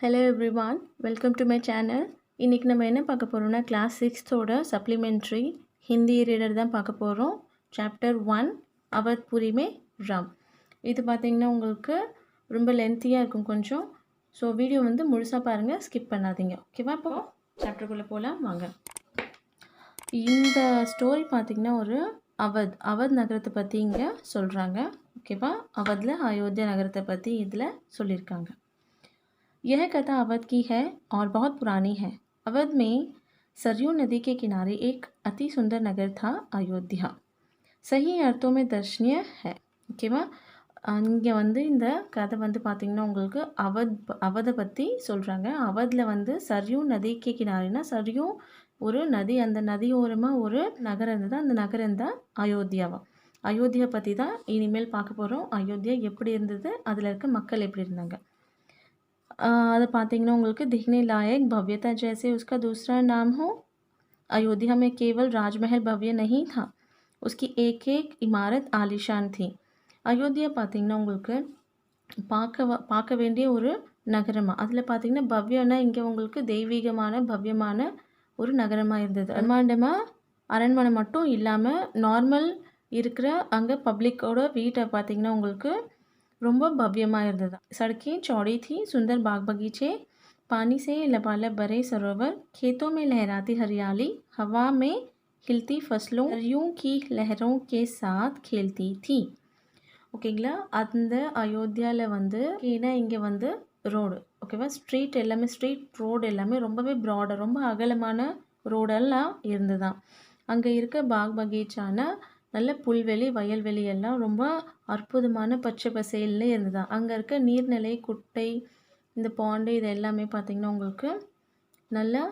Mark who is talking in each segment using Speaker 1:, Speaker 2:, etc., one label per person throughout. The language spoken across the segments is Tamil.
Speaker 1: Hello everyone, welcome to my channel. இன்றைக்கி நம்ம என்ன பார்க்க போகிறோம்னா class 6th supplementary Hindi reader தான் பார்க்க போகிறோம். சாப்டர் 1 அவத்புரி மே ராம். இது பார்த்திங்கன்னா உங்களுக்கு ரொம்ப லென்த்தியாக இருக்கும் கொஞ்சம். ஸோ வீடியோ வந்து முழுசாக பாருங்கள், ஸ்கிப் பண்ணாதீங்க. ஓகேவா? இப்போ சாப்டருக்குள்ளே போகலாம் வாங்க. இந்த ஸ்டோரி பார்த்திங்கன்னா ஒரு அவத் நகரத்தை பற்றி இங்கே சொல்கிறாங்க. ஓகேவா? அவதில் அயோத்தியா நகரத்தை பற்றி இதில் சொல்லியிருக்காங்க. यह कथा अवध की है और बहुत पुरानी है। अवध में सरयू नदी के किनारे एक अति सुंदर नगर था अयोध्या. सही अर्थों में दर्शनीय है. ஓகேவா? இங்கே வந்து இந்த கதை வந்து பார்த்திங்கன்னா உங்களுக்கு அவதை பற்றி சொல்கிறாங்க. அவதில் வந்து சர்யூ நதிக்கு கினாரினா சர்யூ ஒரு நதி, அந்த நதியோரமாக ஒரு நகரம் இருந்தது. அந்த நகரம் தான் அயோத்தியாவா. அயோத்தியா பற்றி தான் இனிமேல் பார்க்க போகிறோம். அயோத்தியா எப்படி இருந்தது, அதில் இருக்க மக்கள் எப்படி இருந்தாங்க. அது பார்த்திங்கன்னா உங்களுக்கு दिखने लायक भव्यता जैसे उसका दूसरा नाम हो. अयोध्या में केवल राजमहल भव्य नहीं था, उसकी एक एक इमारत आलीशान थी. அயோத்தியா பார்த்திங்கன்னா உங்களுக்கு பார்க்க வேண்டிய ஒரு நகரமாக, அதில் பார்த்திங்கன்னா பவ்யனா இங்கே உங்களுக்கு தெய்வீகமான பவ்யமான ஒரு நகரமாக இருந்தது. பிரம்மாண்டமாக அரண்மனை மட்டும் இல்லாமல் நார்மல் இருக்கிற அங்கே பப்ளிக்கோட வீட்டை பார்த்திங்கன்னா உங்களுக்கு ரொம்ப भव्यமாக இருந்தது. सड़कें चौड़ी थी, सुंदर बाग बगीचे, पानी से लबालब भरे सरोवर, खेतों में लहराती हरियाली, हवा में हिलती फसलों दरियों की लहरों के साथ खेलती थी. ஓகேங்களா? அந்த அயோத்தியாவில் வந்து ஏன்னா இங்கே வந்து ரோடு, ஓகேவா, ஸ்ட்ரீட் எல்லாமே ரோடு எல்லாமே ரொம்பவே ப்ராடாக ரொம்ப அகலமான ரோடெல்லாம் இருந்துதான். அங்கே இருக்க பாக் பகீச்சான நல்ல புல்வெளி வயல்வெளி எல்லாம் ரொம்ப அற்புதமான பச்சை பசேல்னு இருந்தது. அங்கே இருக்க நீர்நிலை குட்டை இந்த பாண்டு இது எல்லாமே பார்த்திங்கன்னா உங்களுக்கு நல்லா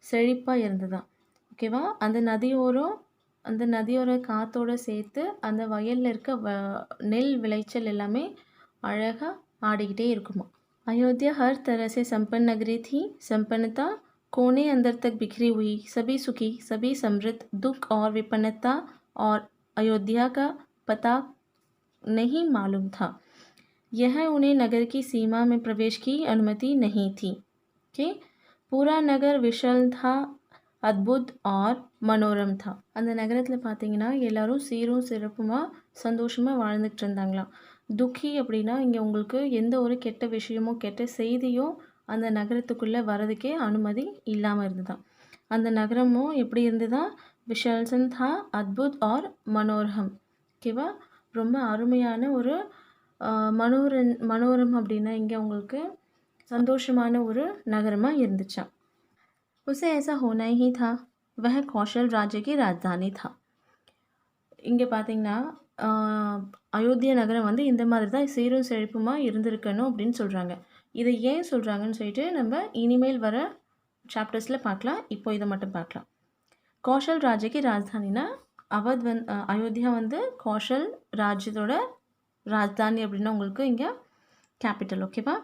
Speaker 1: செழிப்பாக இருந்ததுதான். ஓகேவா? அந்த நதியோர காற்றோடு சேர்த்து அந்த வயலில் இருக்க நெல் விளைச்சல் எல்லாமே அழகாக ஆடிக்கிட்டே இருக்குமா. अयोध्या हर तरह से संपन्न नगरी थी. संपन्नता कोने अंदर तक बिखरी हुई, सभी सुखी, सभी समृद्ध, दुख और विपन्नता और अयोध्या का पता नहीं मालूम था. यह उन्हें नगर की सीमा में प्रवेश की अनुमति नहीं थी. कि पूरा नगर विशाल था, अद्भुत और मनोरम था. அந்த நகரத்தில் பார்த்தீங்கன்னா எல்லாரும் சீரும் சிறப்புமாக சந்தோஷமாக வாழ்ந்துட்டு இருந்தாங்களாம். துக்கி அப்படின்னா இங்கே உங்களுக்கு எந்த ஒரு கெட்ட விஷயமோ கெட்ட செய்தியோ அந்த நகரத்துக்குள்ளே வரதுக்கே அனுமதி இல்லாமல் இருந்ததுதான். அந்த நகரமும் எப்படி இருந்ததா, விஷால்சன் தா, அத்புத் ஆர் மனோரகம். ஓகேவா? ரொம்ப அருமையான ஒரு மனோரம் அப்படின்னா இங்கே உங்களுக்கு சந்தோஷமான ஒரு நகரமாக இருந்துச்சான். उसे ऐसा होना ही था. वह कौशल राज्य की राजधानी था. இங்கே பார்த்தீங்கன்னா அயோத்தியா நகரம் வந்து இந்த மாதிரி தான் சீரும் செழிப்புமாக இருந்திருக்கணும் அப்படின்னு சொல்கிறாங்க. இதை ஏன் சொல்கிறாங்கன்னு சொல்லிட்டு நம்ம இனிமேல் வர சாப்டர்ஸில் பார்க்கலாம். இப்போ இதை மட்டும் பார்க்கலாம். கௌஷல் ராஜ்யக்கு ராஜதானினா அயோத்தியா வந்து கௌஷல் ராஜ்யத்தோட ராஜதானி அப்படின்னா உங்களுக்கு இங்கே கேபிட்டல். ஓகேவா?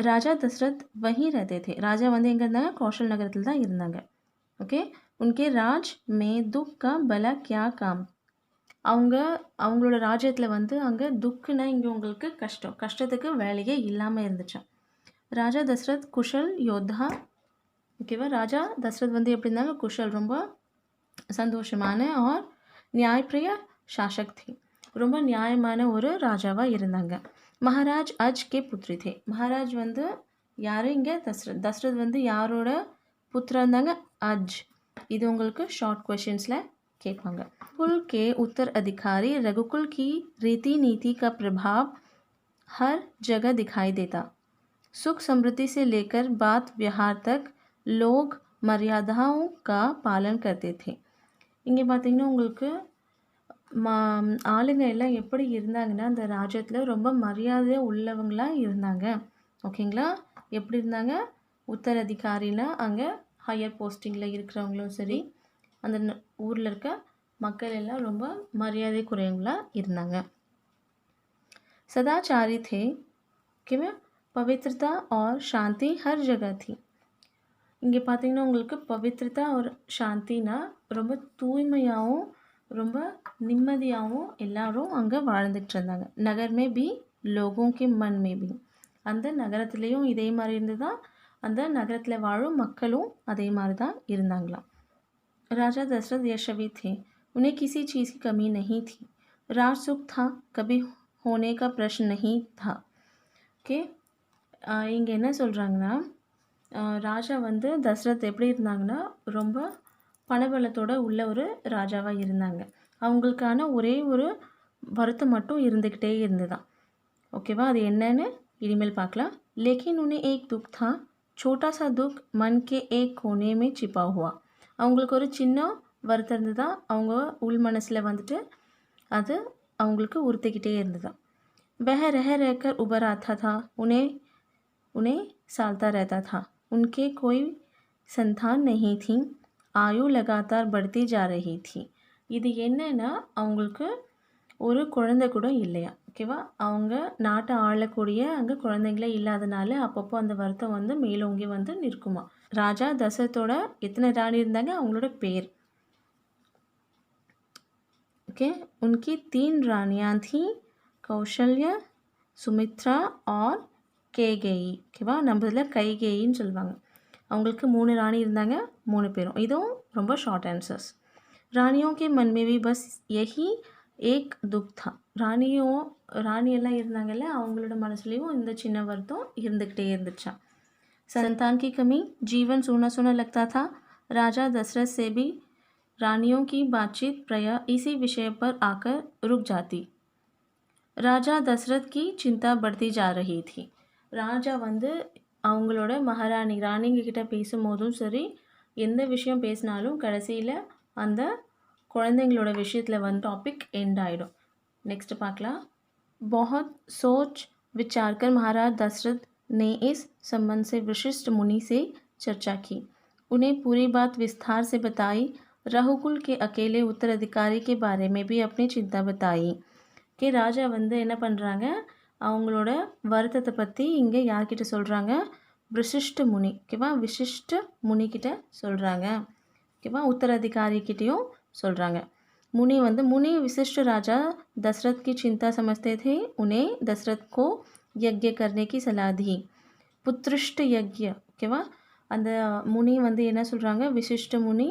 Speaker 1: ராஜா தசரத் வஹி ரஹते थे. ராஜா வந்து எங்கே இருந்தாங்க? கௌஷல் நகரத்தில் தான் இருந்தாங்க. ஓகே. உன்கே ராஜ் மே துக் கா பலா கியா காம். அவங்களோட ராஜ்யத்தில் வந்து அங்கே துக்குன்னா இங்கே உங்களுக்கு கஷ்டத்துக்கு வேலையே இல்லாமல் இருந்துச்சான். ராஜா தசரத் குஷல் யோத்தா. ஓகேவா? ராஜா தசரத் வந்து எப்படி இருந்தாங்க? குஷல் ரொம்ப சந்தோஷமான ஆர் நியாயப்பிரிய சாசக் தி. ரொம்ப நியாயமான ஒரு ராஜாவாக இருந்தாங்க. மகாராஜ் அஜ் கே புத்ரி தே. மகாராஜ் வந்து யார் இங்கே? தசரத் வந்து யாரோட புத்திரா இருந்தாங்க? அஜ். இது உங்களுக்கு ஷார்ட் क्वेश्चंसல கேட்பாங்க. कुल के उत्तराधिकारी रघुकुल की रीति नीति का प्रभाव हर जगह दिखाई देता. सुख समृद्धि से लेकर बात व्यवहार तक लोग मर्यादाओं का पालन करते थे. இங்கே பார்த்தீங்கன்னா உங்களுக்கு ஆளுங்க எல்லாம் எப்படி இருந்தாங்கன்னா அந்த ராஜ்யத்தில் ரொம்ப மரியாதை உள்ளவங்களாக இருந்தாங்க. ஓகேங்களா? எப்படி இருந்தாங்க? உத்தரதிகாரினா அங்கே ஹையர் போஸ்டிங்கில் இருக்கிறவங்களும் சரி, அந்த ஊரில் இருக்க மக்கள் எல்லாம் ரொம்ப மரியாதைக்குரியவங்களாக இருந்தாங்க. सदाचारी थे. ஓகேவா? पवित्रता और शांति हर जगह थी. இங்கே பார்த்தீங்கன்னா உங்களுக்கு பவித்ரதா ஒரு சாந்தினா ரொம்ப தூய்மையாகவும் ரொம்ப நிம்மதியாகவும் எல்லாரும் அங்கே வாழ்ந்துட்டு இருந்தாங்க. நகர் மே பி லோகோं के मन में भी. அந்த நகரத்துலேயும் இதே மாதிரி இருந்து தான் அந்த நகரத்தில் வாழும் மக்களும் அதே மாதிரி தான் இருந்தாங்களாம். राजा दशरथ यशस्वी थे, उन्हें किसी चीज़ की कमी नहीं थी, राज सुख था, कभी होने का प्रश्न नहीं था. ஓகே, இங்கே என்ன சொல்கிறாங்கன்னா, ராஜா வந்து தசரத் எப்படி இருந்தாங்கன்னா ரொம்ப பணபலத்தோட உள்ள ஒரு ராஜாவாக இருந்தாங்க. அவங்களுக்கான ஒரே ஒரு வருத்தம் மட்டும் இருந்துக்கிட்டே இருந்துதான். ஓகேவா, அது என்னன்னு இனிமேல் பார்க்கலாம். लेकिन उन्हें एक दुख था, छोटा सा दुख मन के एक कोने में छिपा हुआ. அவங்களுக்கு ஒரு சின்ன வருத்தம் இருந்துதான், அவங்க உள் மனசில் வந்துட்டு அது அவங்களுக்கு உறுத்திக்கிட்டே இருந்துதான். वह रह रहकर उबर आता था, उन्हें उन्हें सालता रहता था, उनके कोई संतान नहीं थी, आयु लगातार बढ़ती जा रही थी. இது என்னன்னா அவங்களுக்கு ஒரு குழந்தை கூட இல்லையா. ஓகேவா, அவங்க நாட்டை ஆளக்கூடிய அங்கே குழந்தைங்களே இல்லாதனால அப்பப்போ அந்த வருத்தம் வந்து மேலோங்கி வந்து நிற்குமா. ராஜா தசரத்தோட எத்தனை ராணி இருந்தாங்க, அவங்களோட பேர். ஓகே, उनकी 3 ராணியாं थी, கௌசல்யா, சுமித்ரா ஆர் கேகேயி. ஓகேவா, நம்ம இதில் கைகேயின்னு சொல்லுவாங்க. அவங்களுக்கு 3 ராணி இருந்தாங்க, 3 பேரும். இதுவும் ரொம்ப ஷார்ட் ஆன்சர்ஸ். ராணியோं के मन में भी बस यही एक दुख था. ராணியெல்லாம் இருந்தாங்கல்ல, அவங்களோட மனசுலேயும் இந்த சின்ன வருத்தம் இருந்துக்கிட்டே இருந்துச்சான். संतान की कमी, जीवन सूना सूना लगता था. राजा दशरथ से भी रानियों की बातचीत प्रायः इसी विषय पर आकर रुक जाती. ராஜா தசரத் की चिंता बढ़ती जा रही थी. ராஜா வந்து அவங்களோட ராணிங்க கிட்ட பேசும்போதும் சரி, எந்த விஷயம் பேசினாலும் கடைசியில் அந்த குழந்தைங்களோட விஷயத்தில் வந்து டாபிக் எண்ட் ஆகிடும். नेक्स्ट பார்க்கலாம். बहुत सोच विचार कर महाराज दशरथ ने इस संबंध से वशिष्ठ मुनि से चर्चा की. उन्हें पूरी बात विस्तार से बताई. रघुकुल के अकेले उत्तराधिकारी के बारे में भी अपनी चिंता बताई. कि ராஜா வந்து என்ன பண்ணுறாங்க, அவங்களோட வருத்தத்தை பற்றி இங்கே யார்கிட்ட சொல்கிறாங்க, விசிஷ்ட முனி. ஓகேவா, விசிஷ்ட முனிக்கிட்ட சொல்கிறாங்க. ஓகேவா, उत्तराधिकारीக்கிட்டையும் சொல்கிறாங்க. मुनि विशिष्ट राजा दशरथ की चिंता समझते थे. उन्हें दशरथ को यज्ञ करने की सलाह दी. पुत्रिष्ट यज्ञ. ஓகேவா, அந்த முனி வந்து என்ன சொல்கிறாங்க, விசிஷ்ட முனி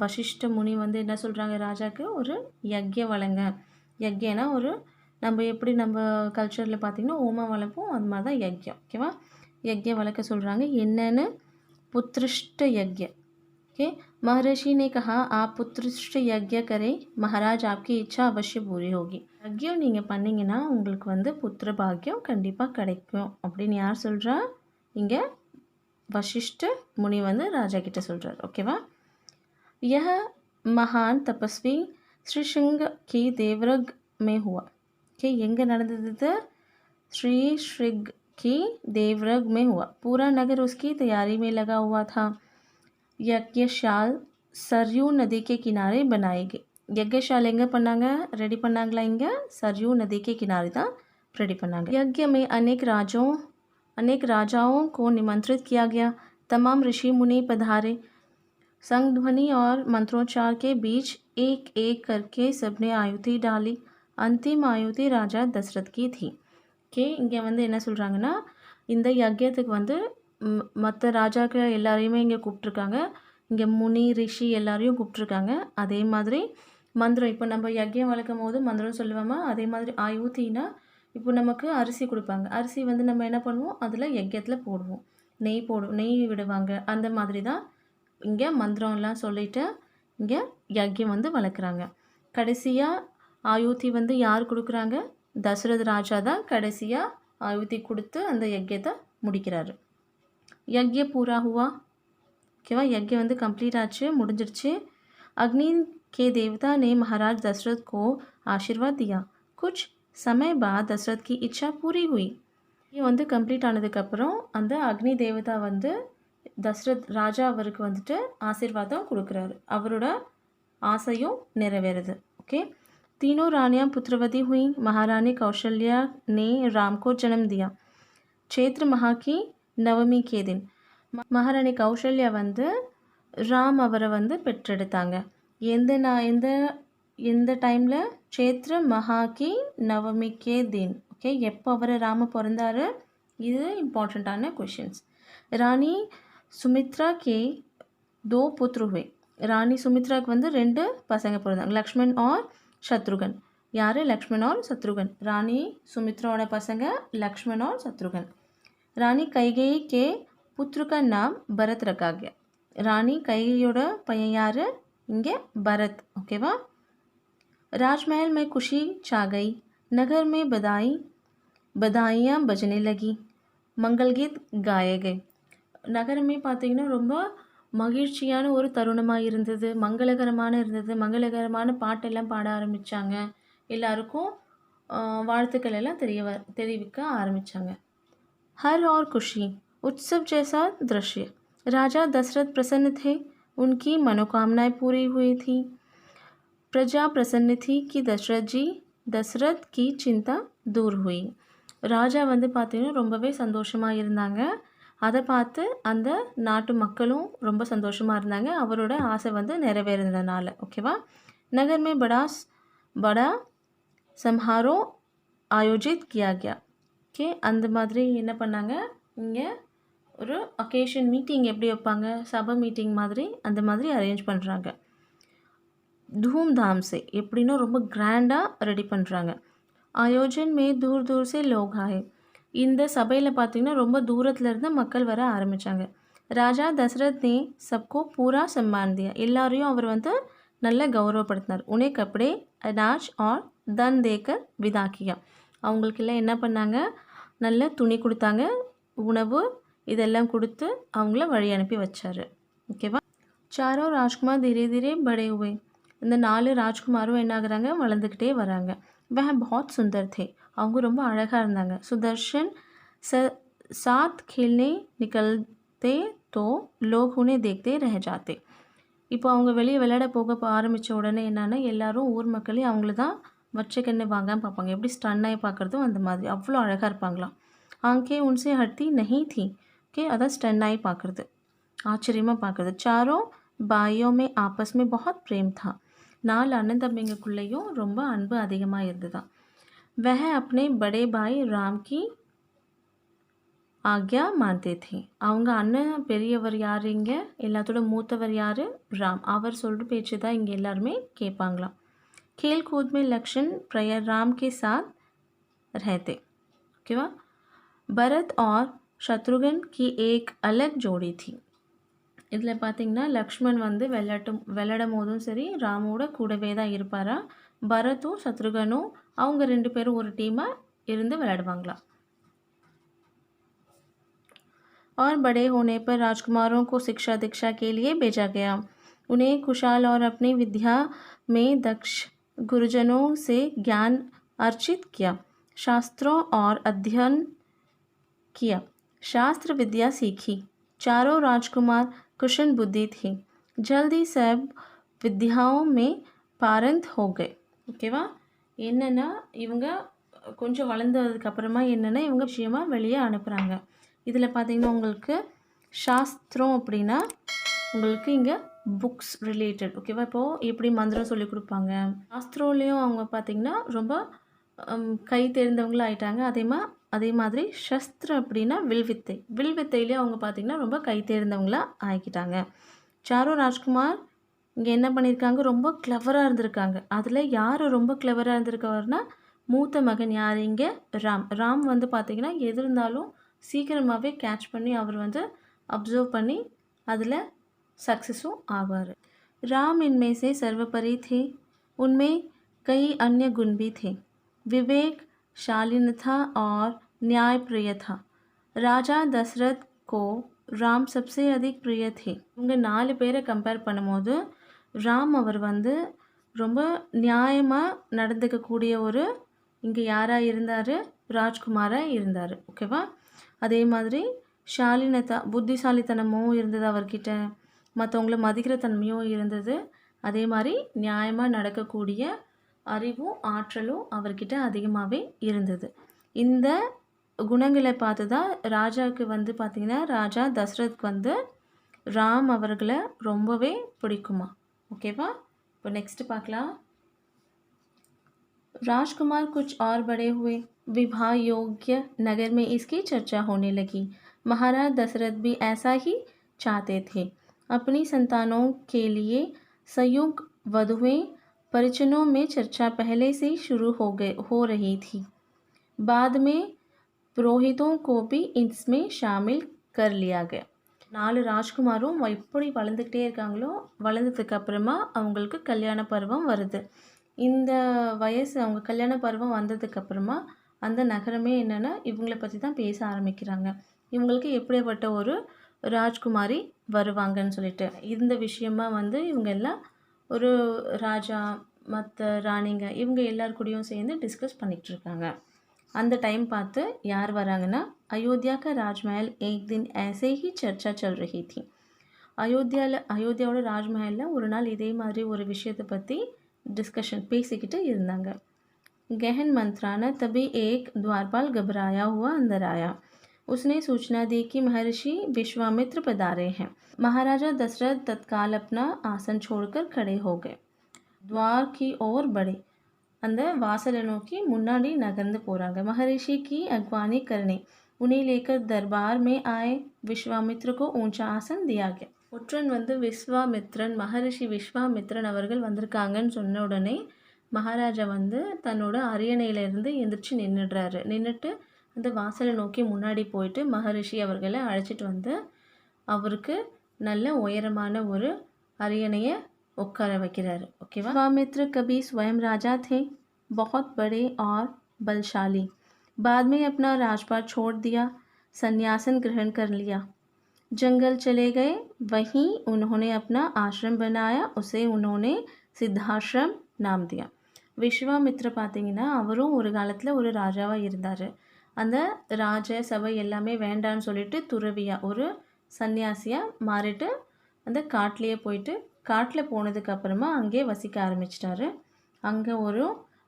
Speaker 1: வசிஷ்ட முனி வந்து என்ன சொல்கிறாங்க, ராஜாவுக்கு ஒரு யக்ய வழங்க. யக்யனா ஒரு நம்ம எப்படி நம்ம கல்ச்சரில் பார்த்திங்கன்னா ஓமா வளர்ப்போம், அது மாதிரி தான் யக்யம். ஓகேவா, யக்ய வளர்க்க சொல்கிறாங்க. என்னன்னு, पुत्रिष्ट यज्ञ. ओके, महर्षि ने कहा आप पुत्रिष्ट यज्ञ करें, महाराज आपकी इच्छा अवश्य पूरी होगी. யக்யம் நீங்கள் பண்ணிங்கன்னா உங்களுக்கு வந்து புத்திர பாக்கியம் கண்டிப்பாக கிடைக்கும் அப்படின்னு யார் சொல்கிறா, இங்கே வசிஷ்ட முனி வந்து ராஜா கிட்ட சொல்கிறார். ஓகேவா, यह महान तपस्वी श्रीशृंग की देवरग में हुआ. ஓகே, எங்கே நடந்தது, श्री श्रृंग की देवरग में हुआ. पूरा नगर उसकी तैयारी में लगा हुआ था. यज्ञशाल सरयू नदी के किनारे बनाए गए. यज्ञशाल எங்கே பண்ணாங்க, ரெடி பண்ணாங்களா, இங்கே सरयू नदी के किनारे தான் ரெடி பண்ணாங்க. यज्ञ में अनेक राजाओं को निमंत्रित किया गया. तमाम ऋषि मुनि पधारे. संग ध्वनि और मंत्रोच्चार के बीच एक एक करके सबने आयुति डाली. अंतिम आयुति राजा दशरथ की थी. ஓகே, இங்கே வந்து என்ன சொல்கிறாங்கன்னா, இந்த யஜ்யத்துக்கு வந்து மற்ற ராஜாக்கள் எல்லாரையுமே இங்கே கூப்பிட்ருக்காங்க. இங்கே முனி ரிஷி எல்லாரையும் கூப்பிட்ருக்காங்க. அதே மாதிரி மந்திரம், இப்போ நம்ம யஜ்யம் வளர்க்கும் போது மந்திரம் சொல்லுவோமா, அதே மாதிரி ஆயுத்தினா இப்போ நமக்கு அரிசி கொடுப்பாங்க. அரிசி வந்து நம்ம என்ன பண்ணுவோம், அதில் யஜ்யத்தில் போடுவோம், நெய் விடுவாங்க. அந்த மாதிரி தான் இங்கே மந்திரம்லாம் சொல்லிவிட்டு இங்கே யஜ்யம் வந்து வளர்க்குறாங்க. கடைசியாக ஆயுத்தி வந்து யார் கொடுக்குறாங்க, தசரத ராஜா தான் கடைசியாக ஆயுத்தி கொடுத்து அந்த யஜ்யத்தை முடிக்கிறாரு. यज्ञ पूरा हुआ. ஓகேவா, यज्ञ வந்து கம்ப்ளீட் ஆச்சு, முடிஞ்சிருச்சு. अग्नि के देवता ने महाराज दशरथ को आशीर्वाद दिया. कुछ समय बाद दशरथ की इच्छा पूरी हुई. ये வந்து கம்ப்ளீட் ஆனதுக்கப்புறம் அந்த அக்னி தேவதா வந்து தசரத் ராஜா அவருக்கு வந்துட்டு ஆசீர்வாதம் கொடுக்குறாரு. அவரோட ஆசையும் நிறைவேறுது. ஓகே, तीनों रानियां पुत्रवती हुई. महारानी कौशल्या ने राम को जन्म दिया. चैत्र माह की नवमी के दिन மகாராணி கௌசல்யா வந்து ராம் அவரை வந்து பெற்றெடுத்தாங்க. எந்த டைமில், சேத்ர மகாக்கி நவமிக்கே தின். ஓகே, எப்போ அவர் ராம பிறந்தாரு, இது இம்பார்ட்டண்ட்டான கொஷின்ஸ். ராணி சுமித்ரா கே 2 புத்திர हुए. ராணி சுமித்ராவுக்கு வந்து 2 பசங்க பிறந்தாங்க. லக்ஷ்மண் और शत्रुघ्न. யார்? லக்ஷ்மண் और शत्रुघ्न. ராணி சுமித்ராவோட பசங்க லக்ஷ்மண் और शत्रुघ्न. ராணி கைகேயி கே புத்திர का नाम भरत रखा गया. ராணி கைகேயோட பையன் யார்? இங்கே பரத். ஓகேவா? राजमहल में खुशी छा गई. नगर में बधाइयाँ बजने लगी. मंगल गीत गाए गए. நகரமே பார்த்திங்கன்னா ரொம்ப மகிழ்ச்சியான ஒரு தருணமாக இருந்தது, மங்களகரமான பாட்டெல்லாம் பாட ஆரம்பித்தாங்க. எல்லாருக்கும் வாழ்த்துக்கள் எல்லாம் தெரிவிக்க ஆரம்பித்தாங்க. हर और खुशी उत्सव जैसा दृश्य. राजा दशरथ प्रसन्न थे. उनकी मनोकामनाएं पूरी हुई थी. प्रजा प्रसन्न थी कि दशरथ की चिंता दूर हुई. ராஜா வந்து பார்த்திங்கன்னா ரொம்பவே சந்தோஷமாக இருந்தாங்க. அதை பார்த்து அந்த நாட்டு மக்களும் ரொம்ப சந்தோஷமாக இருந்தாங்க. அவரோட ஆசை வந்து நிறைவேறதுனால. ஓகேவா? नगर में बड़ा समारोह आयोजित किया गया. ஓகே, அந்த மாதிரி என்ன பண்ணாங்க, இங்கே ஒரு ஒகேஷன் மீட்டிங் எப்படி வைப்பாங்க, சபை மீட்டிங் மாதிரி அந்த மாதிரி அரேஞ்ச் பண்ணுறாங்க. धूमधाम से எப்படின்னா ரொம்ப கிராண்டாக ரெடி பண்ணுறாங்க. आयोजन में दूर दूर से लोग आए. இந்த சபையில் பார்த்திங்கன்னா ரொம்ப தூரத்தில் இருந்து மக்கள் வர ஆரம்பித்தாங்க. ராஜா தசரத் ने सबको पूरा सम्मान दिया. எல்லாரையும் அவர் வந்து நல்ல கௌரவப்படுத்தினார். उन्हें कपड़े अनाज और धन देकर विदा किया. அவங்களுக்கெல்லாம் என்ன பண்ணாங்க, நல்ல துணி கொடுத்தாங்க, உணவு இதெல்லாம் கொடுத்து அவங்கள வழி அனுப்பி வச்சார். ஓகேவா? चारों राजकुमार धीरे धीरे बड़े हुए. இந்த 4 ராஜ்குமாரும் என்ன ஆகுறாங்க, வளர்ந்துக்கிட்டே வராங்க. वह बहुत सुंदर थे. அவங்க ரொம்ப அழகாக இருந்தாங்க. सुदर्शन साथ खेलने निकलते तो लोग उन्हें देखते रह जाते. இப்போ அவங்க வெளியே விளையாட போக ஆரம்பித்த உடனே என்னன்னா, எல்லாரும் ஊர் மக்களே அவங்கள தான் வச்ச கண்ணு வாங்காமல் பார்ப்பாங்க. எப்படி ஸ்டன்னாகி பார்க்குறதும் அந்த மாதிரி அவ்வளோ அழகாக இருப்பாங்களாம். ஆங்கே உன்சே ஹர்த்தி நஹி थी. ஓகே, அதான் ஸ்டன்னாகி பார்க்குறது, ஆச்சரியமாக பார்க்குறது. चारों भाइयों में आपस में बहुत प्रेम था. 4 அண்ணன் தம்பிங்களுக்குள்ளேயும் ரொம்ப அன்பு அதிகமாக இருந்ததுதான். वह अपने बड़े भाई राम की ஆக்யா மான்தே थे. அவங்க அண்ணன் பெரியவர் யார், இங்கே எல்லாத்தோட மூத்தவர் யார்? ராம். அவர் சொல்கிற பேச்சு தான் இங்கே எல்லாருமே கேட்பாங்களாம். खेल कूद में लक्ष्मण प्रिय राम के साथ रहते. ஓகேவா? भरत और शत्रुघ्न की एक अलग जोड़ी थी. இதில் பார்த்திங்கன்னா லக்ஷ்மண் வந்து விளையாடும் போதும் சரி ராமோட கூடவே தான் இருப்பாரா. பரத்தும் சத்ருகனும் அவங்க 2 பேரும் ஒரு டீமாக இருந்து விளையாடுவாங்களாம். और बड़े होने पर राजकुमारों को शिक्षा दीक्षा के लिए भेजा गया. उन्हें कुशाल और अपनी विद्या में दक्ष गुरुजनों से ज्ञान अर्जित किया. शास्त्रों और अध्ययन किया. शास्त्र विद्या सीखी. चारों राजकुमार कुशल बुद्धि थी. जल्दी सब विद्याओं में पारंगत हो गए. ஓகேவா? என்னென்னா இவங்க கொஞ்சம் வளர்ந்ததுக்கப்புறமா என்னென்னா இவங்க விஷயமாக வெளியே அனுப்புகிறாங்க. இதில் பார்த்திங்கன்னா உங்களுக்கு சாஸ்திரம் அப்படின்னா உங்களுக்கு இங்கே புக்ஸ் ரிலேட்டட். ஓகேவா? இப்போது எப்படி மந்திரம் சொல்லி கொடுப்பாங்க, சாஸ்திரோலேயும் அவங்க பார்த்திங்கன்னா ரொம்ப கை தெரிந்தவங்களும் ஆயிட்டாங்க. அதே மாதிரி சஸ்திரம் அப்படின்னா வில்வித்தையிலேயும் அவங்க பார்த்திங்கன்னா ரொம்ப கை தேர்ந்தவங்களாக ஆகிக்கிட்டாங்க. சாரோ ராஜ்குமார் இங்கே என்ன பண்ணியிருக்காங்க, ரொம்ப கிளவராக இருந்திருக்காங்க. அதில் யார் ரொம்ப கிளவராக இருந்திருக்காருன்னா மூத்த மகன் யார், இங்கே ராம் வந்து பார்த்திங்கன்னா எது இருந்தாலும் சீக்கிரமாகவே கேட்ச் பண்ணி அவர் வந்து அப்சர்வ் பண்ணி அதில் सक्सेसुம் ஆவார். राम इनमें से सर्वोपरि थे. उनमें कई अन्य गुण भी थे. विवेक, शालीनता और न्यायप्रिय था. राजा दशरथ को राम सबसे अधिक प्रिय थे. இவங்க 4 பேரை கம்பேர் பண்ணும்போது ராம் அவர் வந்து ரொம்ப நியாயமாக நடந்துக்கக்கூடிய ஒரு இங்கே யாராக இருந்தார், ராஜ்குமாராக இருந்தார். ஓகேவா? அதே மாதிரி ஷாலினதா புத்திசாலித்தனமும் இருந்தது அவர்கிட்ட, மற்றவங்கள மதிக்கிற தன்மையும் இருந்தது. அதே மாதிரி நியாயமாக நடக்கக்கூடிய அறிவும் ஆற்றலும் அவர்கிட்ட அதிகமாகவே இருந்தது. இந்த குணங்களை பார்த்து தான் ராஜாவுக்கு வந்து பார்த்திங்கன்னா ராஜா தசரத்க்கு வந்து ராம் அவர்களை ரொம்பவே பிடிக்குமா. ஓகேவா? இப்போ நெக்ஸ்ட் பார்க்கலாம். राजकुमार कुछ और बड़े हुए. विवाह योग्य नगर में इसकी चर्चा होने लगी। महाराज दशरथ भी ऐसा ही चाहते थे। अपनी संतानों के लिए संयुक्त वधुएं परिजनों में चर्चा पहले से ही शुरू हो रही थी। बाद में புரோஹிதோं को भी इसमें शामिल कर लिया गया. 4 ராஜ்குமாரும் எப்படி வளர்ந்துக்கிட்டே இருக்காங்களோ வளர்ந்ததுக்கு அப்புறமா அவங்களுக்கு கல்யாண பருவம் வருது. இந்த வயசு அவங்க கல்யாண பருவம் வந்ததுக்கு அப்புறமா அந்த நகரமே என்னென்னா இவங்களை பற்றி தான் பேச ஆரம்பிக்கிறாங்க. இவங்களுக்கு எப்படிப்பட்ட ஒரு ராஜ்குமாரி வருவாங்கன்னு சொல்லிட்டு இந்த விஷயமா வந்து இவங்க எல்லாம் ஒரு ராஜா மற்ற ராணிங்க இவங்க எல்லார் கூடயும் சேர்ந்து டிஸ்கஸ் பண்ணிகிட்டு இருக்காங்க. அந்த டைம் பார்த்து யார் வராங்கன்னா अयोध्या का राजमहल एक दिन ऐसे ही चर्चा चल रही थी. அயோத்தியாவோட ராஜ்மஹலில் ஒரு நாள் இதே மாதிரி ஒரு விஷயத்தை பற்றி டிஸ்கஷன் பேசிக்கிட்டு இருந்தாங்க. गहन मंत्राना तभी एक द्वारपाल घबराया हुआ अंदर आया. उसने सूचना दी कि महर्षि विश्वामित्र पधारे हैं. महाराजा दशरथ तत्काल अपना आसन छोड़कर खड़े हो गए. द्वार की ओर बढ़े. அந்த வாசலை நோக்கி முன்னாடி நகர்ந்து போகிறாங்க. महर्षि की अगवानी करने उन्हें लेकर दरबार में आए. विश्वामित्र को ऊंचा आसन दिया गया. ஒற்றன் வந்து விஸ்வாமித்ரன் மகரிஷி விஸ்வாமித்ரன் அவர்கள் வந்திருக்காங்கன்னு சொன்ன உடனே மகாராஜா வந்து தன்னோட அரியணையிலேருந்து எந்திரிச்சு நின்றுட்டு அந்த வாசலை நோக்கி முன்னாடி போயிட்டு மகரிஷி அவர்களை அழைச்சிட்டு வந்து அவருக்கு நல்ல உயரமான ஒரு அரியணையை उक्कर वगैरह ओके। विश्वामित्र कभी स्वयं राजा थे, बहुत बड़े और बलशाली। बाद में अपना राजपाट छोड़ दिया, संन्यासन ग्रहण कर लिया, जंगल चले गए। वहीं उन्होंने अपना आश्रम बनाया, उसे उन्होंने सिद्धाश्रम नाम दिया. விஸ்வாமித்ர பார்த்தீங்கன்னா அவரும் ஒரு காலத்தில் ஒரு ராஜாவாக இருந்தார். அந்த ராஜ சபை எல்லாமே வேண்டான்னு சொல்லிட்டு துறவியாக ஒரு சன்னியாசியாக மாறிட்டு அந்த காட்டிலேயே போயிட்டு காட்டில் போனதுக்கப்புறமா அங்கே வசிக்க ஆரம்பிச்சிட்டாரு. அங்கே ஒரு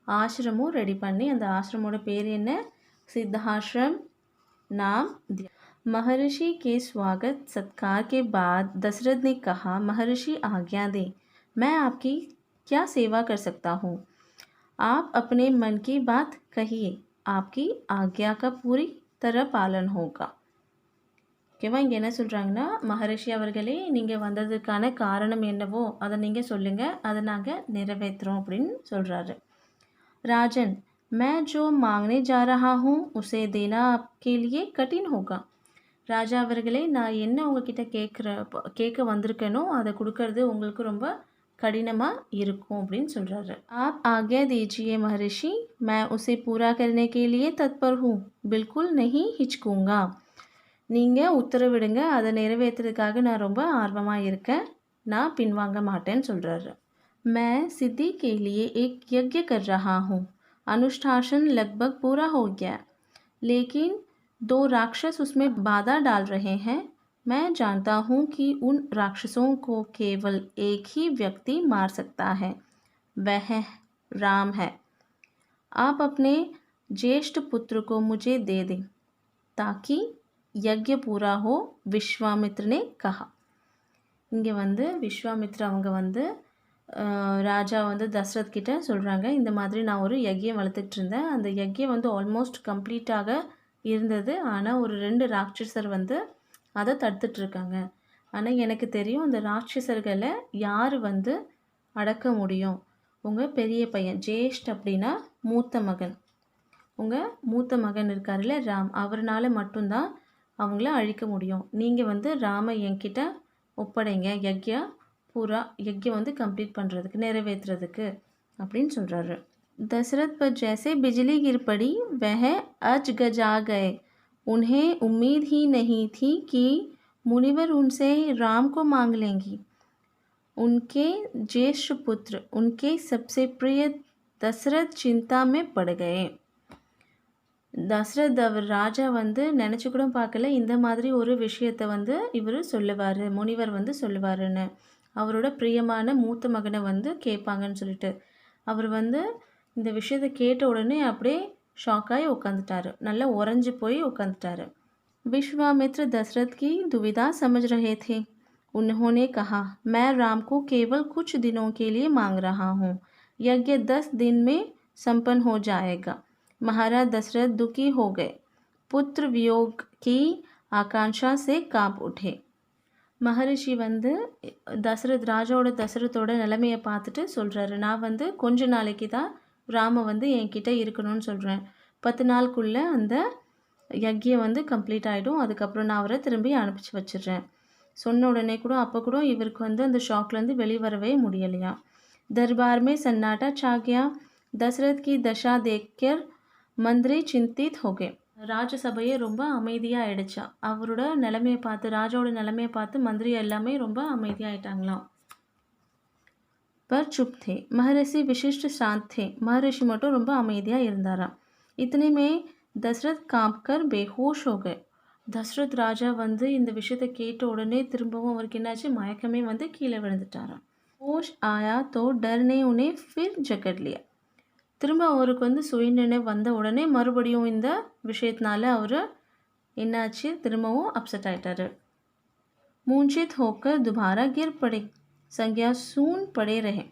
Speaker 1: ஆசிரமும் ரெடி பண்ணி அந்த ஆசிரமோட பேர் என்ன सिद्धाश्रम नाम दिया. महर्षि के स्वागत सत्कार के बाद दशरथ ने कहा महर्षि आज्ञा दे, मैं आपकी क्या सेवा कर सकता हूँ. आप अपने मन की बात कहिए, आपकी आज्ञा का पूरी तरह पालन होगा. ஓகேவா. இங்கே என்ன சொல்கிறாங்கன்னா மகரிஷி அவர்களே நீங்கள் வந்ததுக்கான காரணம் என்னவோ அதை நீங்கள் சொல்லுங்கள், அதை நாங்கள் நிறைவேற்றுறோம் அப்படின்னு சொல்கிறாரு. राजन मैं जो मांगने जा रहा हूँ उसे देना आपके लिए कठिन होगा. ராஜா அவர்களே நான் என்ன உங்ககிட்ட கேட்க வந்திருக்கேனோ அதை கொடுக்கறது உங்களுக்கு ரொம்ப கடினமாக இருக்கும் அப்படின்னு சொல்கிறாரு. आप आज्ञा दीजिए महर्षि, मैं उसे पूरा करने के लिए तत्पर हूँ, बिल्कुल नहीं हिचकूंगा. நீங்கள் உத்தரவிடுங்க, அதை நிறைவேற்றுறதுக்காக நான் ரொம்ப ஆர்வமாக இருக்கேன், நான் பின்வாங்க மாட்டேன்னு சொல்கிறாரு. मैं सिद्धि के लिए एक यज्ञ कर रहा हूँ, अनुष्ठान लगभग पूरा हो गया, लेकिन 2 राक्षस उसमें बाधा डाल रहे हैं. मैं जानता हूँ कि उन राक्षसों को केवल एक ही व्यक्ति मार सकता है, वह राम है. आप अपने ज्येष्ठ पुत्र को मुझे दे दें ताकि यज्ञ पूरा हो, विश्वामित्र ने कहा. இங்கே வந்து விஸ்வாமித்ர அவங்க வந்து ராஜா வந்து தசரத் கிட்ட சொல்கிறாங்க, இந்த மாதிரி நான் ஒரு யஜ்யம் வளர்த்துக்கிட்டு இருந்தேன், அந்த யஜ்யம் வந்து ஆல்மோஸ்ட் கம்ப்ளீட்டாக இருந்தது, ஆனால் ஒரு 2 ராட்சசர் வந்து அதை தடுத்துட்ருக்காங்க. ஆனால் எனக்கு தெரியும் அந்த ராட்சசர்களை யார் வந்து அடக்க முடியும். உங்கள் பெரிய பையன் ஜேஷ்ட் அப்படின்னா மூத்த மகன், உங்கள் மூத்த மகன் இருக்கார்ல ராம், அவர்னால மட்டும்தான் அவங்கள அழிக்க முடியும். நீங்கள் வந்து ராம என்கிட்ட ஒப்படைங்க, யஜ்யம் வந்து கம்ப்ளீட் பண்ணுறதுக்கு நிறைவேற்றுறதுக்கு அப்படின்னு சொல்கிறாரு. दशरथ पर जैसे बिजली गिर पड़ी वह अजगजा गए. उन्हें उम्मीद ही नहीं थी कि मुनिवर उनसे राम को मांग लेंगी. उनके ज्येष्ठ पुत्र उनके सबसे प्रिय दशरथ चिंता में पड़ गए. தசரத் அவர் ராஜா வந்து நினச்சி கூட பார்க்கல இந்த மாதிரி ஒரு விஷயத்தை வந்து இவர் சொல்லுவார், முனிவர் வந்து சொல்லுவாருன்னு. அவரோட பிரியமான மூத்த மகனை வந்து கேட்பாங்கன்னு சொல்லிட்டு அவர் வந்து இந்த விஷயத்தை கேட்ட உடனே அப்படியே ஷாக்காகி உட்காந்துட்டாரு, நல்லா உறைஞ்சி போய் உட்காந்துட்டாரு. विश्वामित्र दशरथ की दुविधा समझ रहे थे. उन्होंने कहा मैं राम को केवल कुछ दिनों के लिए मांग रहा हूँ, यज्ञ 10 दिन में संपन्न हो जाएगा. महाराज दशरथ दुखी हो गए, पुत्र वियोग की आकांक्षा से कांप उठे. மகரிஷி வந்து ராஜாவோட தசரத்தோட நிலைமையை பார்த்துட்டு சொல்கிறாரு, நான் வந்து கொஞ்ச நாளைக்கு தான் ராம வந்து என்கிட்ட இருக்கணும்னு சொல்கிறேன். 10 நாளுக்குள்ளே அந்த யக்ஞம் வந்து கம்ப்ளீட் ஆகிடும். அதுக்கப்புறம் நான் அவரை திரும்பி அனுப்பிச்சி வச்சிடுறேன். சொன்ன உடனே கூட அப்போ கூட இவருக்கு வந்து அந்த ஷாக்லேருந்து வெளிவரவே முடியலையா. दरबार में सन्नाटा छा गया. दशरथ की दशा देखकर मंत्री चिंतित हो गए. ராஜசபையே ரொம்ப அமைதியாக ஆயிடுச்சா. அவரோட நிலைமையை பார்த்து, ராஜாவோட நிலைமையை பார்த்து மந்திரி எல்லாமே ரொம்ப அமைதியாகிட்டாங்களாம். पर चुप थे. महर्षि विशिष्ट शांत थे. महर्षि மட்டும் ரொம்ப அமைதியாக இருந்தாராம். इतने में दशरथ कांप कर बेहोश हो गए. தசரத் ராஜா வந்து இந்த விஷயத்தை கேட்ட உடனே திரும்பவும் அவருக்கு என்னாச்சு, மயக்கமே வந்து கீழே விழுந்துட்டாராம். होश आया तो डर ने उन्हें फिर जकड़ लिया. திரும்ப அவருக்கு வந்து சுயநினைவு வந்த உடனே மறுபடியும் இந்த விஷயத்தினால அவர் என்னாச்சு, திரும்பவும் அப்செட் ஆயிட்டாரு. मूंछित होकर दोबारा गिर पड़े. संज्ञा सून पड़े रहे.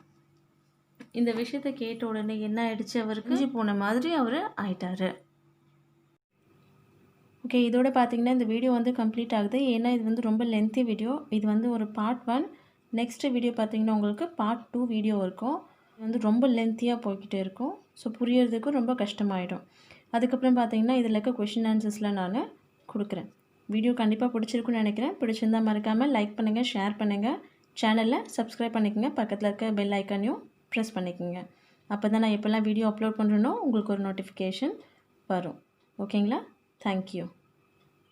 Speaker 1: இந்த விஷயத்தை கேட்ட உடனே என்ன ஆயிடுச்சு, அவருக்கு போன மாதிரி அவர் ஆயிட்டாரு. ஓகே, இதோட பார்த்தீங்கன்னா இந்த வீடியோ வந்து கம்ப்ளீட் ஆகுது. ஏன்னா இது வந்து ரொம்ப லென்த்தி வீடியோ. இது வந்து ஒரு பார்ட் 1. நெக்ஸ்ட்டு வீடியோ பார்த்தீங்கன்னா உங்களுக்கு பார்ட் 2 வீடியோ இருக்கும். இது வந்து ரொம்ப லென்த்தியாக போய்கிட்டே இருக்கும். ஸோ புரியறதுக்கும் ரொம்ப கஷ்டமாயிடும். அதுக்கப்புறம் பார்த்தீங்கன்னா இதில் இருக்க கொஷின் ஆன்சர்ஸ்லாம் நான் கொடுக்குறேன். வீடியோ கண்டிப்பாக பிடிச்சிருக்குன்னு நினைக்கிறேன். பிடிச்சிருந்தா மறக்காமல் லைக் பண்ணுங்கள், ஷேர் பண்ணுங்கள், சேனலை சப்ஸ்கிரைப் பண்ணிக்கோங்க, பக்கத்தில் இருக்க பெல் ஐக்கானையும் ப்ரெஸ் பண்ணிக்கோங்க. அப்போ தான் நான் எப்போல்லாம் வீடியோ அப்லோட் பண்ணுறேனோ உங்களுக்கு ஒரு நோட்டிஃபிகேஷன் வரும். ஓகேங்களா? Thank you.